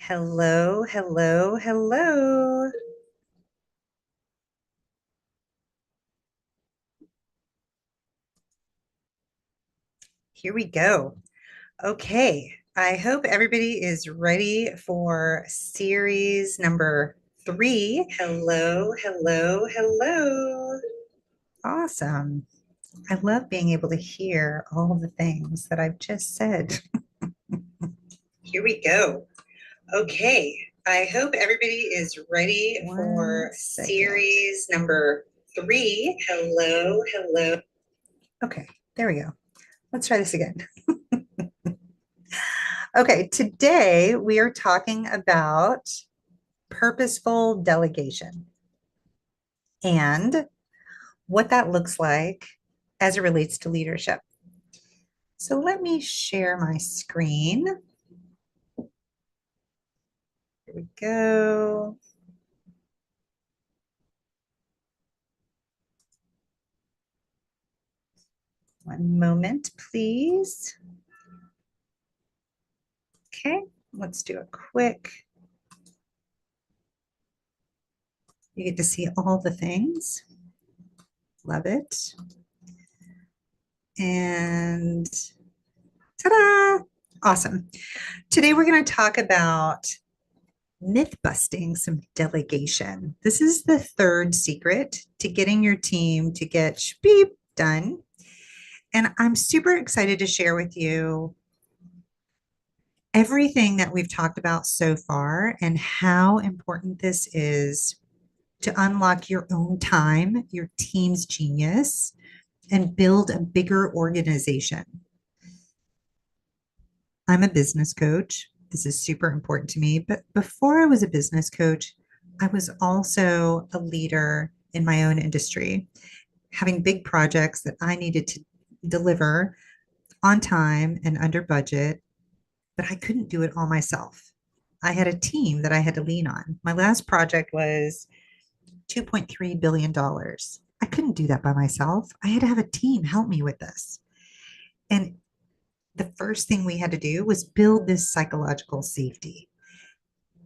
Hello, hello, hello. Here we go. Okay, I hope everybody is ready for series number 3. Hello, hello, hello. Awesome. I love being able to hear all the things that I've just said. Here we go. Okay, I hope everybody is ready for series number 3. Hello, hello. Okay, there we go. Let's try this again. Okay, today we are talking about purposeful delegation and what that looks like as it relates to leadership. So let me share my screen. Here we go. One moment, please. Okay, let's do a quick. You get to see all the things. Love it. And ta-da! Awesome. Today we're going to talk about myth busting, some delegation. This is the third secret to getting your team to get beep done. And I'm super excited to share with you everything that we've talked about so far and how important this is to unlock your own time, your team's genius, and build a bigger organization. I'm a business coach. This is super important to me. But before I was a business coach, I was also a leader in my own industry, having big projects that I needed to deliver on time and under budget, but I couldn't do it all myself. I had a team that I had to lean on. My last project was $2.3 billion. I couldn't do that by myself. I had to have a team help me with this. And the first thing we had to do was build this psychological safety.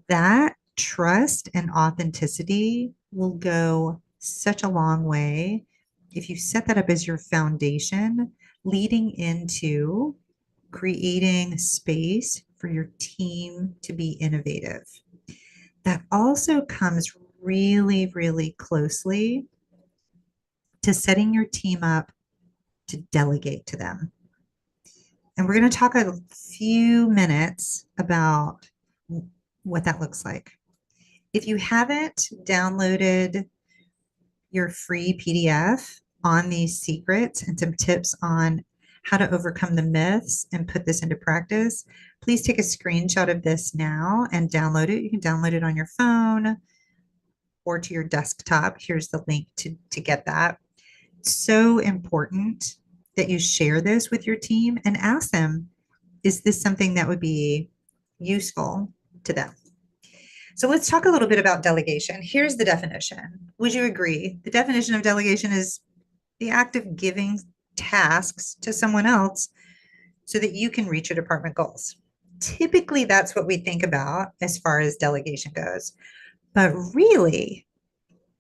That trust and authenticity will go such a long way if you set that up as your foundation, leading into creating space for your team to be innovative. That also comes really, really closely to setting your team up to delegate to them. And we're going to talk a few minutes about what that looks like. If you haven't downloaded your free PDF on these secrets and some tips on how to overcome the myths and put this into practice, please take a screenshot of this now and download it. You can download it on your phone or to your desktop. Here's the link to get that. It's so important that you share this with your team and ask them, is this something that would be useful to them? So let's talk a little bit about delegation. Here's the definition. Would you agree? The definition of delegation is the act of giving tasks to someone else so that you can reach your department goals. Typically, that's what we think about as far as delegation goes. But really,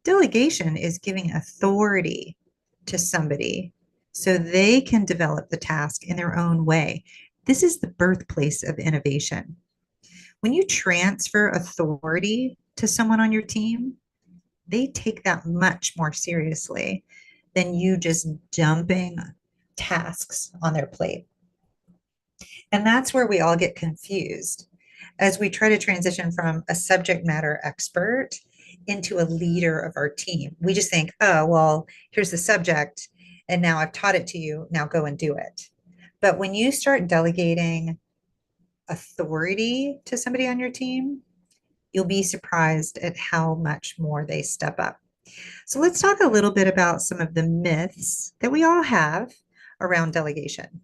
delegation is giving authority to somebody so they can develop the task in their own way. This is the birthplace of innovation. When you transfer authority to someone on your team, they take that much more seriously than you just dumping tasks on their plate. And that's where we all get confused as we try to transition from a subject matter expert into a leader of our team. We just think, oh, well, here's the subject, and now I've taught it to you. Now go and do it. But when you start delegating authority to somebody on your team, you'll be surprised at how much more they step up. So let's talk a little bit about some of the myths that we all have around delegation.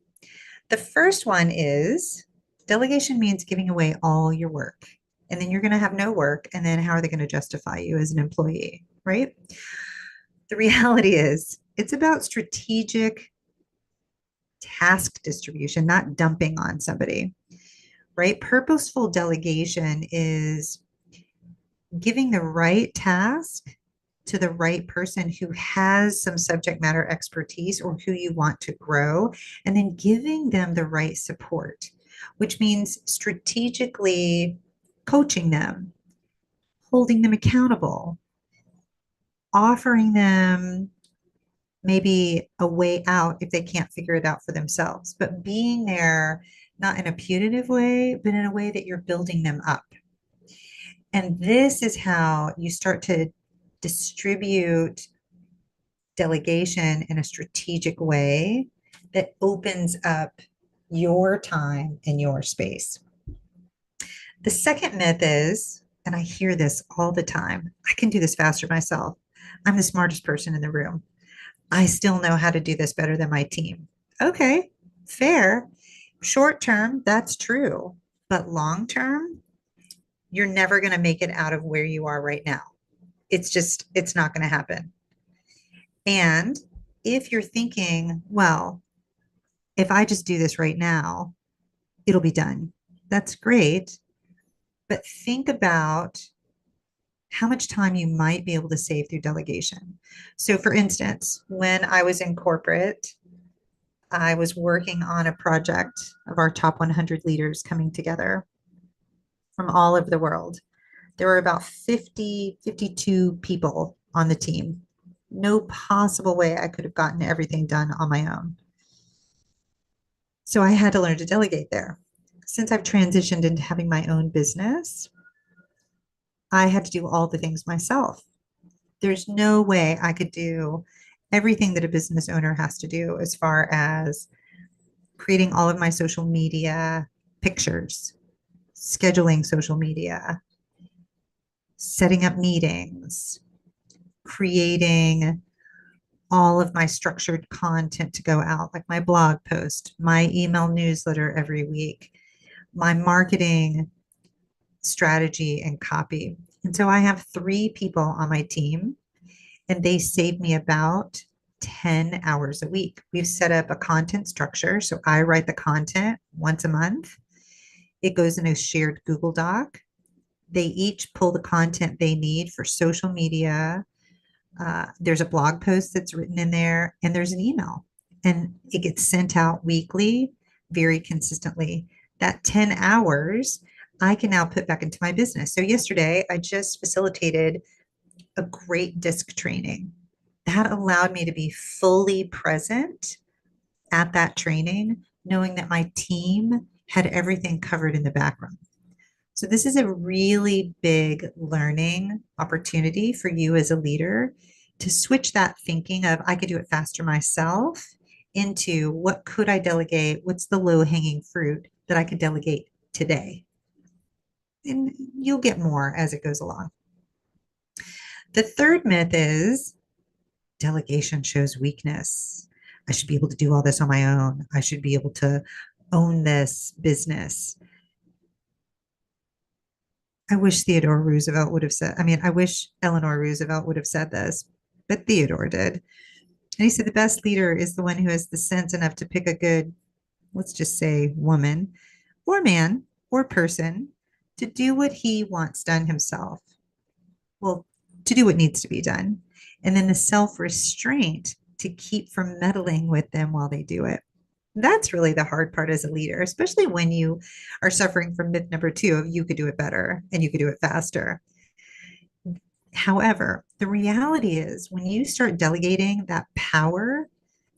The first one is delegation means giving away all your work, and then you're going to have no work. And then how are they going to justify you as an employee, right? The reality is it's about strategic task distribution, not dumping on somebody. right? Purposeful delegation is giving the right task to the right person who has some subject matter expertise or who you want to grow, and then giving them the right support, which means strategically coaching them, holding them accountable, offering them maybe a way out if they can't figure it out for themselves, but being there not in a punitive way, but in a way that you're building them up. And this is how you start to distribute delegation in a strategic way that opens up your time and your space. The second myth is, and I hear this all the time, I can do this faster myself. I'm the smartest person in the room. I still know how to do this better than my team. Okay, fair. Short term, that's true. But long term, you're never going to make it out of where you are right now. It's not going to happen. And if you're thinking, well, if I just do this right now, it'll be done. That's great. But think about how much time you might be able to save through delegation. So, for instance, when I was in corporate, I was working on a project of our top 100 leaders coming together from all over the world. There were about 50, 52 people on the team. No possible way I could have gotten everything done on my own. So I had to learn to delegate there. Since I've transitioned into having my own business, I had to do all the things myself. There's no way I could do everything that a business owner has to do as far as creating all of my social media pictures, scheduling social media, setting up meetings, creating all of my structured content to go out, like my blog post, my email newsletter every week, my marketing strategy and copy. And so I have three people on my team, and they save me about 10 hours a week. We've set up a content structure. So I write the content once a month. It goes in a shared Google Doc. They each pull the content they need for social media. There's a blog post that's written in there, and there's an email, and it gets sent out weekly, very consistently. That 10 hours I can now put back into my business. So, yesterday, I just facilitated a great disc training that allowed me to be fully present at that training, knowing that my team had everything covered in the background. So, this is a really big learning opportunity for you as a leader to switch that thinking of I could do it faster myself into what could I delegate? What's the low hanging fruit that I could delegate today? And you'll get more as it goes along. The third myth is delegation shows weakness. I should be able to do all this on my own. I should be able to own this business. I wish Theodore Roosevelt would have said, I mean, I wish Eleanor Roosevelt would have said this, but Theodore did. And he said the best leader is the one who has the sense enough to pick a good, let's just say, woman or man or person to do what he wants done himself. Well, to do what needs to be done. And then the self restraint to keep from meddling with them while they do it. That's really the hard part as a leader, especially when you are suffering from myth number two of you could do it better and you could do it faster. However, the reality is when you start delegating that power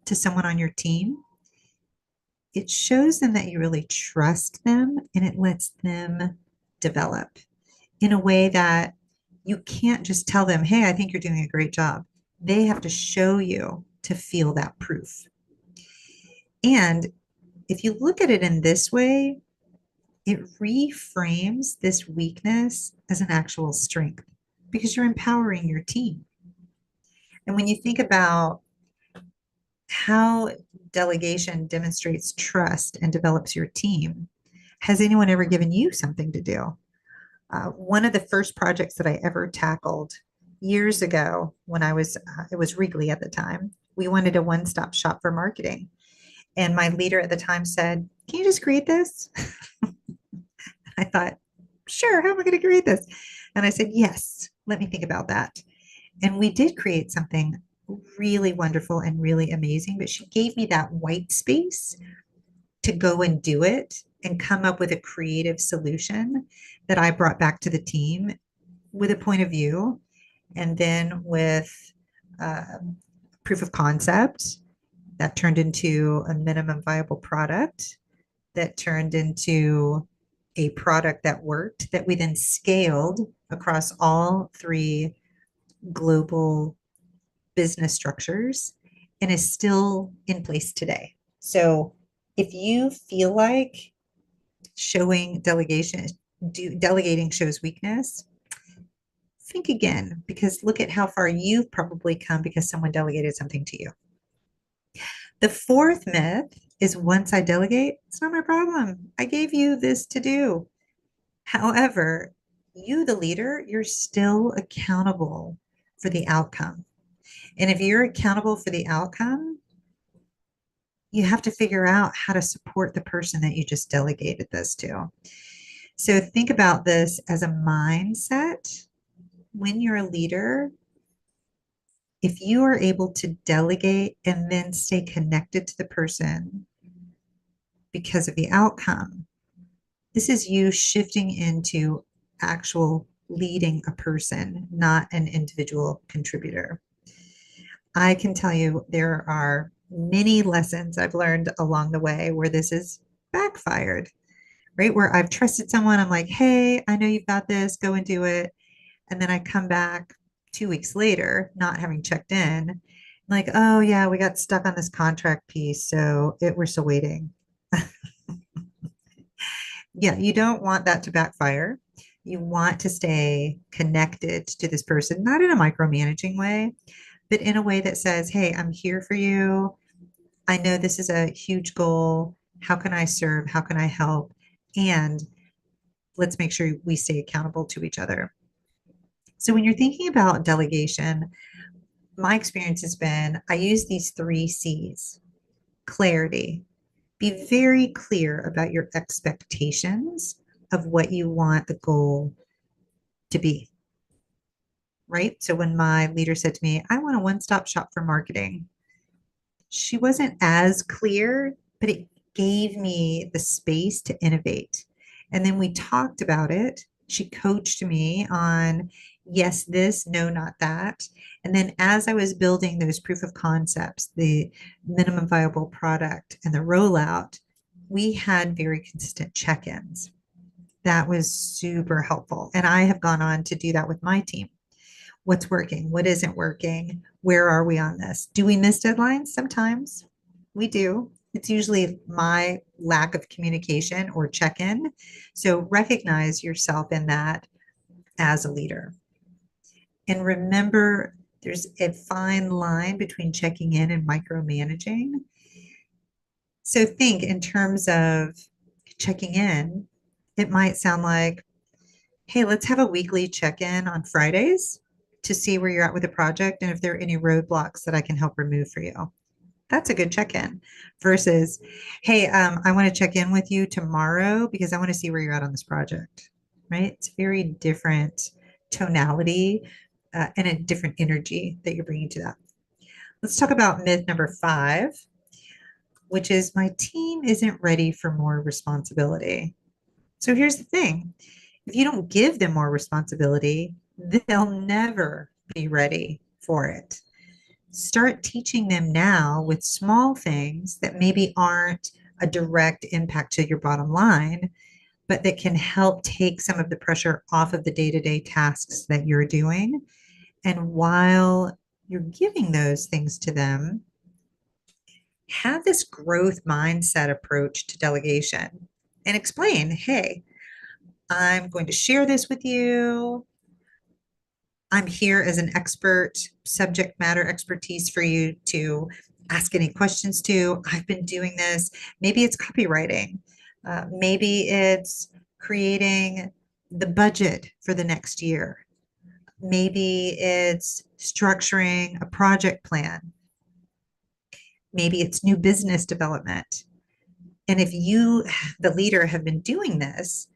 to someone on your team, it shows them that you really trust them and it lets them develop in a way that you can't just tell them, hey, I think you're doing a great job. They have to show you to feel that proof. And if you look at it in this way, it reframes this weakness as an actual strength because you're empowering your team. And when you think about how delegation demonstrates trust and develops your team, has anyone ever given you something to do? One of the first projects that I ever tackled years ago when it was Wrigley at the time, we wanted a one-stop shop for marketing. And my leader at the time said, can you just create this? I thought, sure, how am I going to create this? And I said, yes, let me think about that. And we did create something really wonderful and really amazing, but she gave me that white space to go and do it and come up with a creative solution that I brought back to the team with a point of view and then with uh, proof of concept that turned into a minimum viable product that turned into a product that worked that we then scaled across all three global business structures and is still in place today. So if you feel like showing delegation, delegating shows weakness, think again because look at how far you've probably come because someone delegated something to you. The fourth myth is once I delegate, it's not my problem. I gave you this to do. However, you, the leader, you're still accountable for the outcome. And if you're accountable for the outcome, you have to figure out how to support the person that you just delegated this to. So think about this as a mindset. When you're a leader, if you are able to delegate and then stay connected to the person because of the outcome, this is you shifting into actual leading a person, not an individual contributor. I can tell you there are many lessons I've learned along the way where this is backfired, right? Where I've trusted someone, I'm like, hey, I know you've got this, go and do it. And then I come back 2 weeks later, not having checked in, like, oh, yeah, we got stuck on this contract piece. So we're still waiting. Yeah, you don't want that to backfire. You want to stay connected to this person, not in a micromanaging way, but in a way that says, hey, I'm here for you. I know this is a huge goal. How can I serve? How can I help? And let's make sure we stay accountable to each other. So when you're thinking about delegation, my experience has been I use these three C's: clarity. Be very clear about your expectations of what you want the goal to be, right? So when my leader said to me, I want a one stop shop for marketing, she wasn't as clear, but it gave me the space to innovate. And then we talked about it. She coached me on, yes, this, no, not that. And then as I was building those proof of concepts, the minimum viable product and the rollout, we had very consistent check ins. That was super helpful. And I have gone on to do that with my team. What's working? What isn't working? Where are we on this? Do we miss deadlines? Sometimes we do. It's usually my lack of communication or check in. So recognize yourself in that as a leader. And remember, there's a fine line between checking in and micromanaging. So think in terms of checking in, it might sound like, hey, let's have a weekly check in on Fridays to see where you're at with the project and if there are any roadblocks that I can help remove for you. That's a good check in versus, hey, I want to check in with you tomorrow because I want to see where you're at on this project, right? It's very different tonality and a different energy that you're bringing to that. Let's talk about myth number 5, which is my team isn't ready for more responsibility. So here's the thing. If you don't give them more responsibility, they'll never be ready for it. Start teaching them now with small things that maybe aren't a direct impact to your bottom line, but that can help take some of the pressure off of the day-to-day tasks that you're doing. And while you're giving those things to them, have this growth mindset approach to delegation and explain, hey, I'm going to share this with you. I'm here as an expert, subject matter expertise for you to ask any questions to. I've been doing this. Maybe it's copywriting. Maybe it's creating the budget for the next year. Maybe it's structuring a project plan. Maybe it's new business development. And if you, the leader, have been doing this,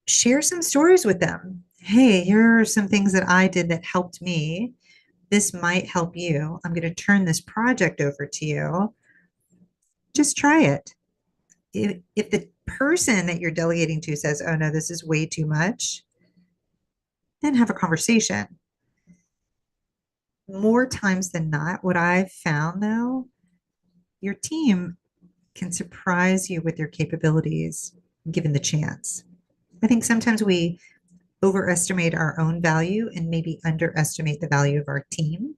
Share some stories with them. Hey, here are some things that I did that helped me. This might help you. I'm going to turn this project over to you. Just try it. If the person that you're delegating to says, oh no, this is way too much, then have a conversation. More times than not, what I've found though, your team can surprise you with their capabilities given the chance. I think sometimes we overestimate our own value and maybe underestimate the value of our team.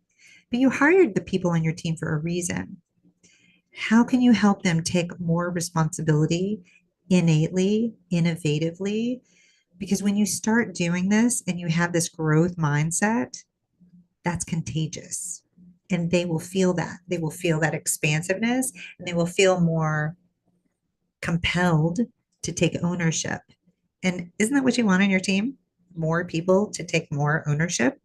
But you hired the people on your team for a reason. How can you help them take more responsibility innately, innovatively? Because when you start doing this and you have this growth mindset, that's contagious. And they will feel that. They will feel that expansiveness and they will feel more compelled to take ownership. And isn't that what you want on your team? More people to take more ownership.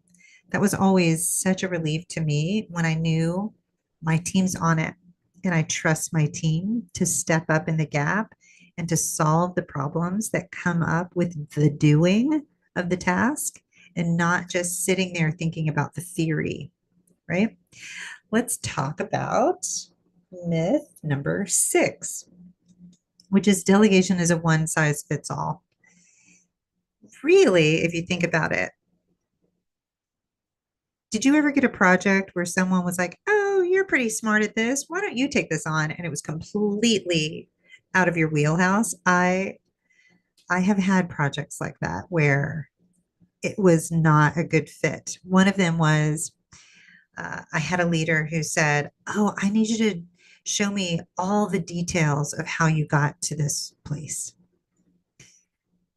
That was always such a relief to me when I knew my team's on it and I trust my team to step up in the gap and to solve the problems that come up with the doing of the task and not just sitting there thinking about the theory, right? Let's talk about myth number 6, which is delegation is a one size fits all. Really, if you think about it, did you ever get a project where someone was like, oh, you're pretty smart at this. Why don't you take this on? And it was completely out of your wheelhouse. I have had projects like that where it was not a good fit. One of them was I had a leader who said, oh, I need you to show me all the details of how you got to this place.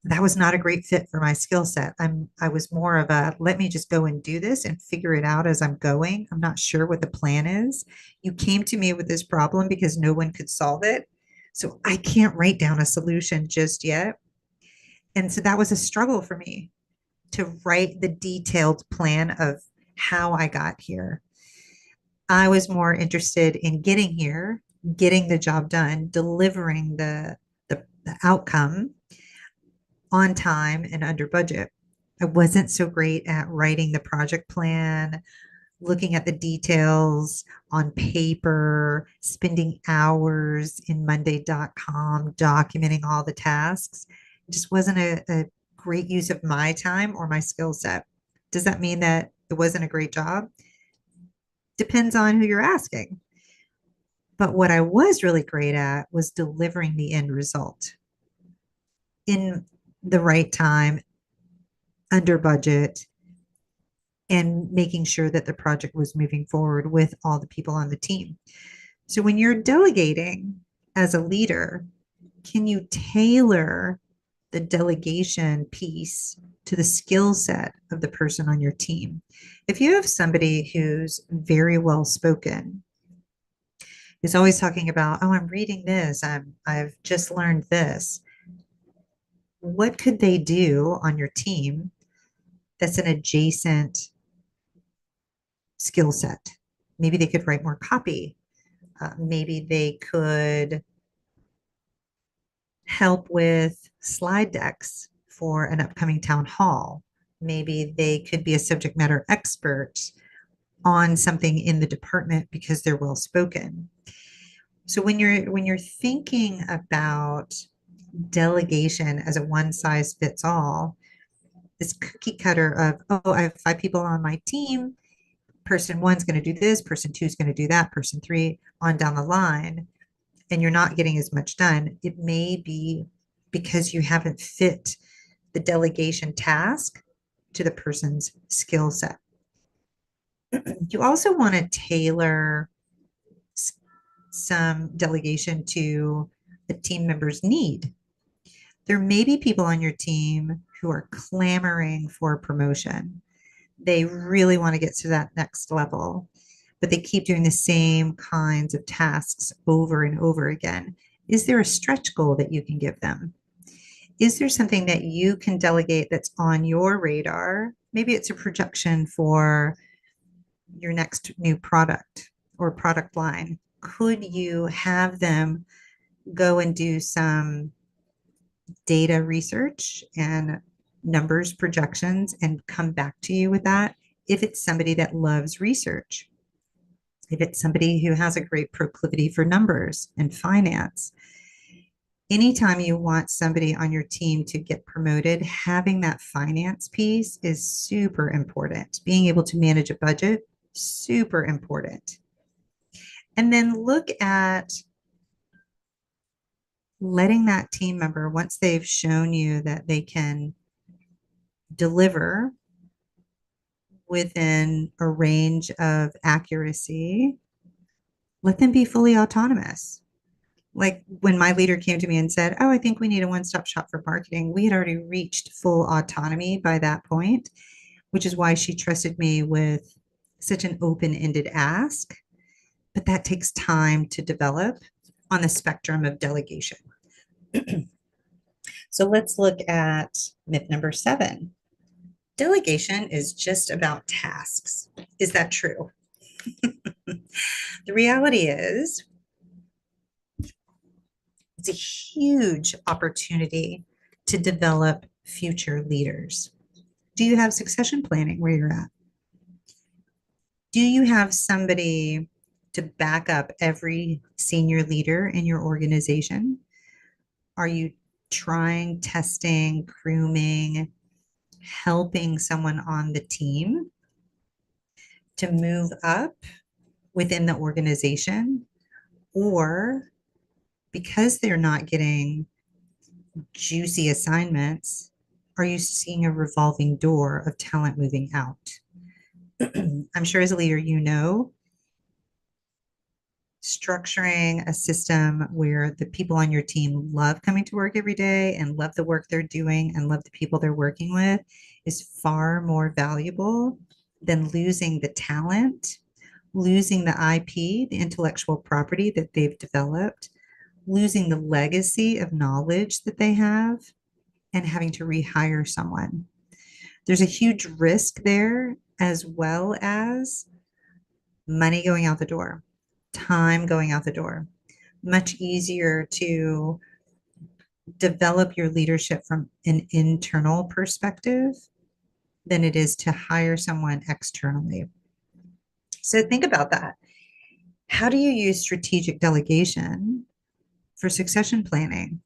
That was not a great fit for my skill set. I was more of a let me just go and do this and figure it out as I'm going. I'm not sure what the plan is. You came to me with this problem because no one could solve it. So I can't write down a solution just yet. And so that was a struggle for me to write the detailed plan of how I got here. I was more interested in getting here, getting the job done, delivering the outcome on time and under budget. I wasn't so great at writing the project plan, looking at the details on paper, spending hours in Monday.com, documenting all the tasks. It just wasn't a great use of my time or my skill set. Does that mean that it wasn't a great job? Depends on who you're asking. But what I was really great at was delivering the end result in the right time, under budget, and making sure that the project was moving forward with all the people on the team. So when you're delegating as a leader, can you tailor the delegation piece to the skill set of the person on your team? If you have somebody who's very well spoken, who's always talking about, oh, I'm reading this, I've just learned this, what could they do on your team that's an adjacent skill set? Maybe they could write more copy. Maybe they could help with slide decks for an upcoming town hall. Maybe they could be a subject matter expert on something in the department because they're well spoken. So when you're thinking about delegation as a one size fits all, this cookie cutter of, oh, I have 5 people on my team. Person one's going to do this, person two's going to do that, person three on down the line, and you're not getting as much done. It may be because you haven't fit the delegation task to the person's skill set. You also want to tailor some delegation to the team member's need. There may be people on your team who are clamoring for promotion. They really want to get to that next level, but they keep doing the same kinds of tasks over and over again. Is there a stretch goal that you can give them? Is there something that you can delegate that's on your radar? Maybe it's a projection for your next new product or product line. Could you have them go and do some data research and numbers projections and come back to you with that. If it's somebody that loves research, if it's somebody who has a great proclivity for numbers and finance, anytime you want somebody on your team to get promoted, having that finance piece is super important. Being able to manage a budget, super important. And then look at letting that team member, once they've shown you that they can deliver within a range of accuracy, let them be fully autonomous. Like when my leader came to me and said, "Oh, I think we need a one stop shop for marketing," we had already reached full autonomy by that point, which is why she trusted me with such an open ended ask. But that takes time to develop on the spectrum of delegation. So let's look at myth number 7. Delegation is just about tasks. Is that true? The reality is, it's a huge opportunity to develop future leaders. Do you have succession planning where you're at? Do you have somebody to back up every senior leader in your organization? Are you trying, testing, grooming, helping someone on the team to move up within the organization? Or because they're not getting juicy assignments, are you seeing a revolving door of talent moving out? I'm sure as a leader, you know, structuring a system where the people on your team love coming to work every day and love the work they're doing and love the people they're working with is far more valuable than losing the talent, losing the IP, the intellectual property that they've developed, losing the legacy of knowledge that they have, and having to rehire someone. There's a huge risk there, as well as money going out the door, time going out the door. Much easier to develop your leadership from an internal perspective than it is to hire someone externally. So think about that. How do you use strategic delegation for succession planning?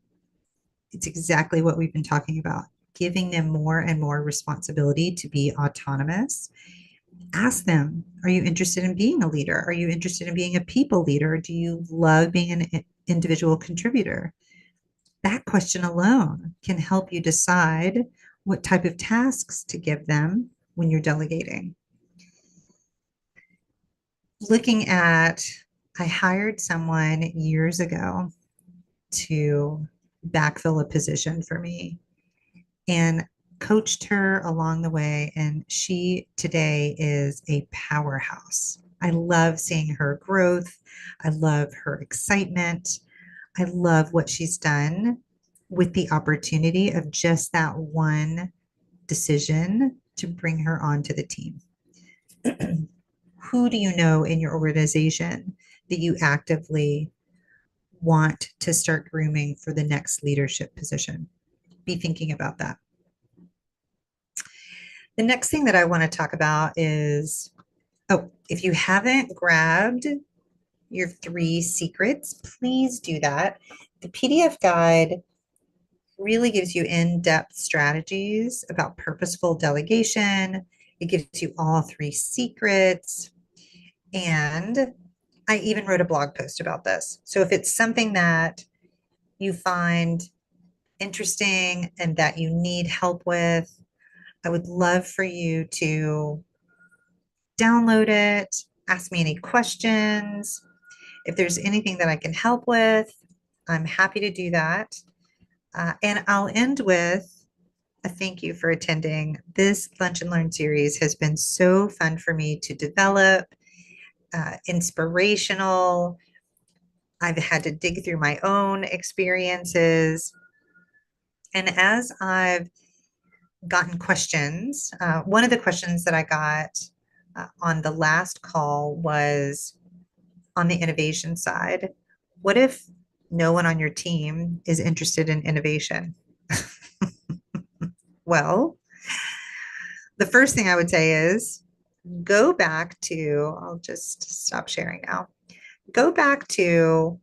It's exactly what we've been talking about, giving them more and more responsibility to be autonomous. Ask them, are you interested in being a leader? Are you interested in being a people leader? Do you love being an individual contributor? That question alone can help you decide what type of tasks to give them when you're delegating. Looking at, I hired someone years ago to backfill a position for me and coached her along the way. And she today is a powerhouse. I love seeing her growth. I love her excitement. I love what she's done with the opportunity of just that one decision to bring her onto the team. Who do you know in your organization that you actively want to start grooming for the next leadership position? Be thinking about that. The next thing that I want to talk about is, oh, if you haven't grabbed your 3 secrets, please do that. The PDF guide really gives you in-depth strategies about purposeful delegation. It gives you all 3 secrets. And I even wrote a blog post about this. So if it's something that you find interesting and that you need help with, I would love for you to download it, ask me any questions. If there's anything that I can help with, I'm happy to do that. And I'll end with a thank you for attending. This Lunch and Learn series has been so fun for me to develop, inspirational. I've had to dig through my own experiences. And as I've gotten questions, one of the questions that I got on the last call was on the innovation side. What if no one on your team is interested in innovation? Well, the first thing I would say is go back to, I'll just stop sharing now. Go back to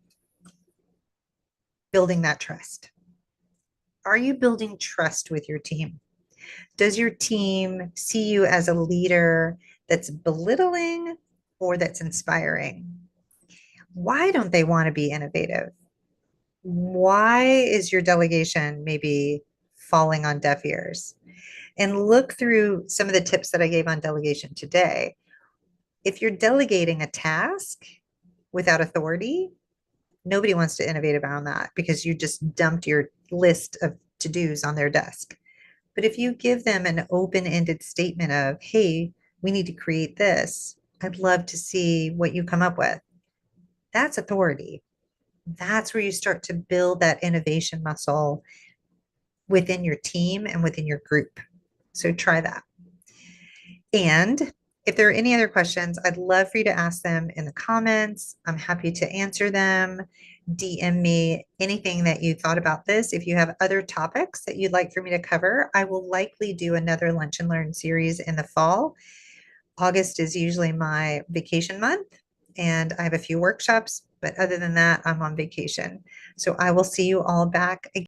building that trust. Are you building trust with your team? Does your team see you as a leader that's belittling or that's inspiring? Why don't they want to be innovative? Why is your delegation maybe falling on deaf ears? And look through some of the tips that I gave on delegation today. If you're delegating a task without authority, nobody wants to innovate around that because you just dumped your list of to dos on their desk. But if you give them an open ended statement of, hey, we need to create this, I'd love to see what you come up with, that's authority. That's where you start to build that innovation muscle within your team and within your group. So try that. And if there are any other questions, I'd love for you to ask them in the comments. I'm happy to answer them. DM me anything that you thought about this. If you have other topics that you'd like for me to cover, I will likely do another Lunch and Learn series in the fall. August is usually my vacation month, and I have a few workshops, but other than that, I'm on vacation. So I will see you all back again.